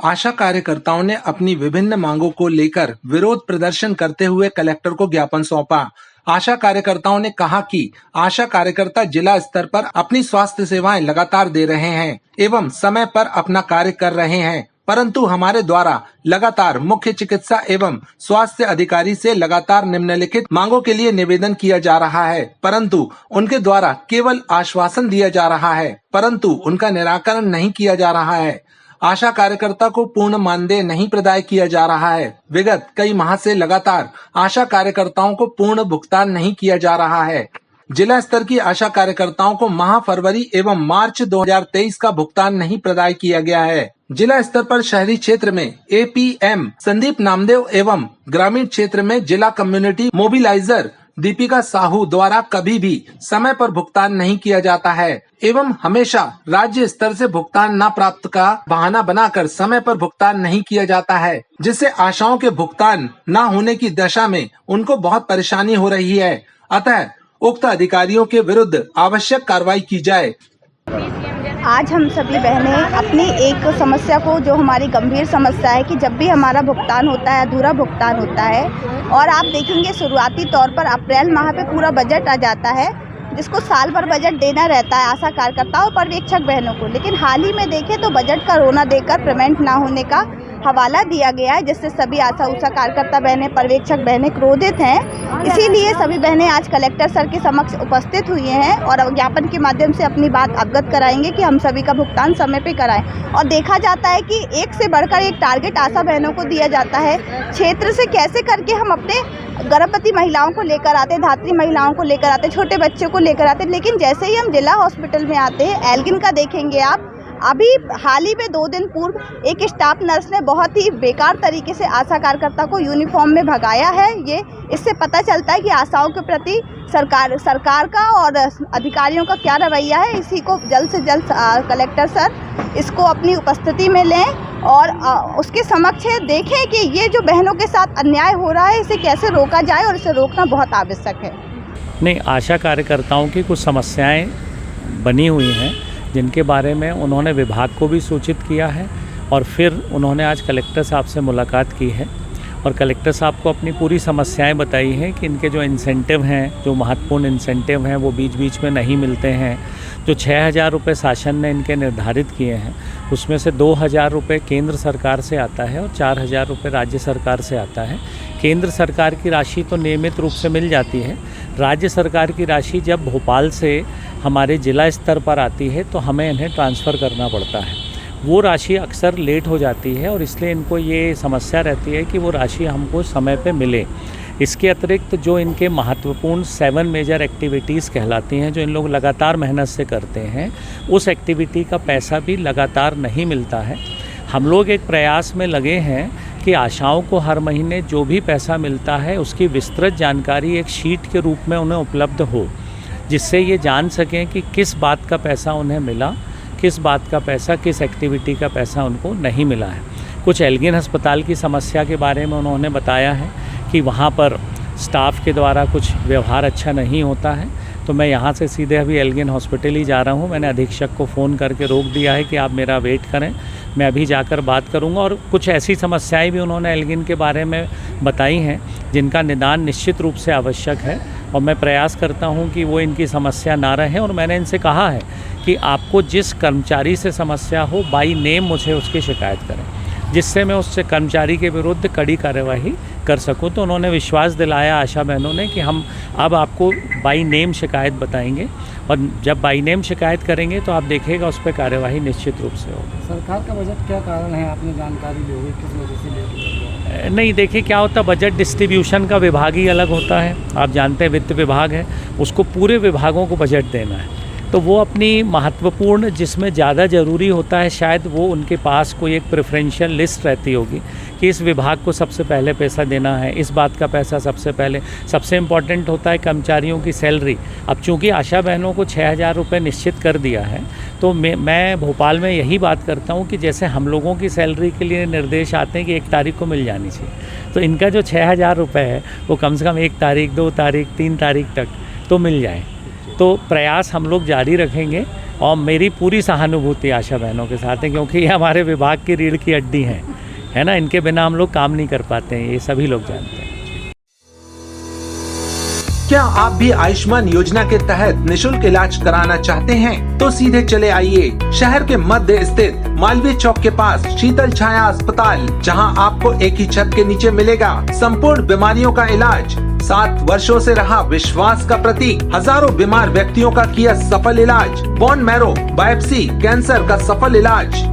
आशा कार्यकर्ताओं ने अपनी विभिन्न मांगों को लेकर विरोध प्रदर्शन करते हुए कलेक्टर को ज्ञापन सौंपा। आशा कार्यकर्ताओं ने कहा कि आशा कार्यकर्ता जिला स्तर पर अपनी स्वास्थ्य सेवाएं लगातार दे रहे हैं एवं समय पर अपना कार्य कर रहे हैं, परंतु हमारे द्वारा लगातार मुख्य चिकित्सा एवं स्वास्थ्य अधिकारी से लगातार निम्नलिखित मांगों के लिए निवेदन किया जा रहा है, परंतु उनके द्वारा केवल आश्वासन दिया जा रहा है, परंतु उनका निराकरण नहीं किया जा रहा है। आशा कार्यकर्ता को पूर्ण मानदेय नहीं प्रदान किया जा रहा है। विगत कई माह से लगातार आशा कार्यकर्ताओं को पूर्ण भुगतान नहीं किया जा रहा है। जिला स्तर की आशा कार्यकर्ताओं को माह फरवरी एवं मार्च 2023 का भुगतान नहीं प्रदान किया गया है। जिला स्तर पर शहरी क्षेत्र में एपीएम संदीप नामदेव एवं ग्रामीण क्षेत्र में जिला कम्युनिटी मोबिलाइजर दीपिका साहू द्वारा कभी भी समय पर भुगतान नहीं किया जाता है एवं हमेशा राज्य स्तर से भुगतान न प्राप्त का बहाना बनाकर समय पर भुगतान नहीं किया जाता है, जिससे आशाओं के भुगतान न होने की दशा में उनको बहुत परेशानी हो रही है। अतः उक्त अधिकारियों के विरुद्ध आवश्यक कार्रवाई की जाए। आज हम सभी बहनें अपनी एक समस्या को, जो हमारी गंभीर समस्या है कि जब भी हमारा भुगतान होता है, अधूरा भुगतान होता है, और आप देखेंगे शुरुआती तौर पर अप्रैल माह पे पूरा बजट आ जाता है, जिसको साल भर बजट देना रहता है आशा कार्यकर्ताओं पर्यवेक्षक बहनों को, लेकिन हाल ही में देखें तो बजट का रोना देकर पेमेंट ना होने का हवाला दिया गया है, जिससे सभी आशा उषा कार्यकर्ता बहनें, पर्यवेक्षक बहनें क्रोधित हैं। इसीलिए सभी बहनें आज कलेक्टर सर के समक्ष उपस्थित हुई हैं और ज्ञापन के माध्यम से अपनी बात अवगत कराएंगे कि हम सभी का भुगतान समय पे कराएं। और देखा जाता है कि एक से बढ़कर एक टारगेट आशा बहनों को दिया जाता है। क्षेत्र से कैसे करके हम अपने गर्भवती महिलाओं को लेकर आते, धात्री महिलाओं को लेकर आते, छोटे बच्चों को लेकर आते, लेकिन जैसे ही हम जिला हॉस्पिटल में आते हैं, एल्गिन का देखेंगे आप, अभी हाल ही में 2 दिन पूर्व एक स्टाफ नर्स ने बहुत ही बेकार तरीके से आशा कार्यकर्ता को यूनिफॉर्म में भगाया है। ये इससे पता चलता है कि आशाओं के प्रति सरकार का और अधिकारियों का क्या रवैया है। इसी को जल्द से जल्द कलेक्टर सर इसको अपनी उपस्थिति में लें और उसके समक्ष देखें कि ये जो बहनों के साथ अन्याय हो रहा है, इसे कैसे रोका जाए, और इसे रोकना बहुत आवश्यक है। नहीं, आशा कार्यकर्ताओं की कुछ समस्याएं बनी हुई हैं, जिनके बारे में उन्होंने विभाग को भी सूचित किया है और फिर उन्होंने आज कलेक्टर साहब से मुलाकात की है और कलेक्टर साहब को अपनी पूरी समस्याएं बताई हैं कि इनके जो इंसेंटिव हैं, जो महत्वपूर्ण इंसेंटिव हैं, वो बीच बीच में नहीं मिलते हैं। जो 6,000 रुपये शासन ने इनके निर्धारित किए हैं, उसमें से 2,000 रुपये केंद्र सरकार से आता है और 4,000 रुपये राज्य सरकार से आता है। केंद्र सरकार की राशि तो नियमित रूप से मिल जाती है। राज्य सरकार की राशि जब भोपाल से हमारे जिला स्तर पर आती है तो हमें इन्हें ट्रांसफ़र करना पड़ता है। वो राशि अक्सर लेट हो जाती है और इसलिए इनको ये समस्या रहती है कि वो राशि हमको समय पे मिले। इसके अतिरिक्त जो इनके महत्वपूर्ण 7 मेजर एक्टिविटीज़ कहलाती हैं, जो इन लोग लगातार मेहनत से करते हैं, उस एक्टिविटी का पैसा भी लगातार नहीं मिलता है। हम लोग एक प्रयास में लगे हैं कि आशाओं को हर महीने जो भी पैसा मिलता है उसकी विस्तृत जानकारी एक शीट के रूप में उन्हें उपलब्ध हो, जिससे ये जान सकें कि किस बात का पैसा उन्हें मिला, किस बात का पैसा, किस एक्टिविटी का पैसा उनको नहीं मिला है। कुछ एल्गिन अस्पताल की समस्या के बारे में उन्होंने बताया है कि वहाँ पर स्टाफ के द्वारा कुछ व्यवहार अच्छा नहीं होता है, तो मैं यहाँ से सीधे अभी एल्गिन हॉस्पिटल ही जा रहा हूँ। मैंने अधीक्षक को फ़ोन करके रोक दिया है कि आप मेरा वेट करें, मैं अभी जाकर बात करूँगा। और कुछ ऐसी समस्याएं भी उन्होंने एल्गिन के बारे में बताई हैं जिनका निदान निश्चित रूप से आवश्यक है और मैं प्रयास करता हूं कि वो इनकी समस्या ना रहे। और मैंने इनसे कहा है कि आपको जिस कर्मचारी से समस्या हो, बाई नेम मुझे उसकी शिकायत करें, जिससे मैं उस कर्मचारी के विरुद्ध कड़ी कार्यवाही कर सकूं। तो उन्होंने विश्वास दिलाया आशा बहनों ने कि हम अब आपको बाई नेम शिकायत बताएंगे और जब बाई नेम शिकायत करेंगे तो आप देखिएगा उस पर कार्यवाही निश्चित रूप से होगी। सरकार का बजट क्या कारण है, आपने जानकारी ली होगी, किस वजह से लेट? नहीं, देखिए क्या होता है, बजट डिस्ट्रीब्यूशन का विभाग ही अलग होता है। आप जानते हैं वित्त विभाग है, उसको पूरे विभागों को बजट देना है, तो वो अपनी महत्वपूर्ण जिसमें ज़्यादा ज़रूरी होता है, शायद वो उनके पास कोई एक प्रेफरेंशियल लिस्ट रहती होगी कि इस विभाग को सबसे पहले पैसा देना है, इस बात का पैसा सबसे पहले। सबसे इम्पॉर्टेंट होता है कर्मचारियों की सैलरी। अब चूँकि आशा बहनों को 6,000 रुपये निश्चित कर दिया है, तो मैं भोपाल में यही बात करता हूँ कि जैसे हम लोगों की सैलरी के लिए निर्देश आते हैं कि 1 तारीख को मिल जानी चाहिए, तो इनका जो 6,000 रुपये है वो कम से कम 1 तारीख, 2 तारीख, 3 तारीख तक तो मिल जाए। तो प्रयास हम लोग जारी रखेंगे और मेरी पूरी सहानुभूति आशा बहनों के साथ है, क्योंकि ये हमारे विभाग की रीढ़ की हड्डी हैं, है ना। इनके बिना हम लोग काम नहीं कर पाते हैं, ये सभी लोग जानते हैं। क्या आप भी आयुष्मान योजना के तहत निशुल्क इलाज कराना चाहते हैं? तो सीधे चले आइए शहर के मध्य स्थित मालवीय चौक के पास शीतल छाया अस्पताल, जहां आपको एक ही छत के नीचे मिलेगा संपूर्ण बीमारियों का इलाज। 7 वर्षों से रहा विश्वास का प्रतीक, हजारों बीमार व्यक्तियों का किया सफल इलाज, बोन मैरो बायोप्सी कैंसर का सफल इलाज।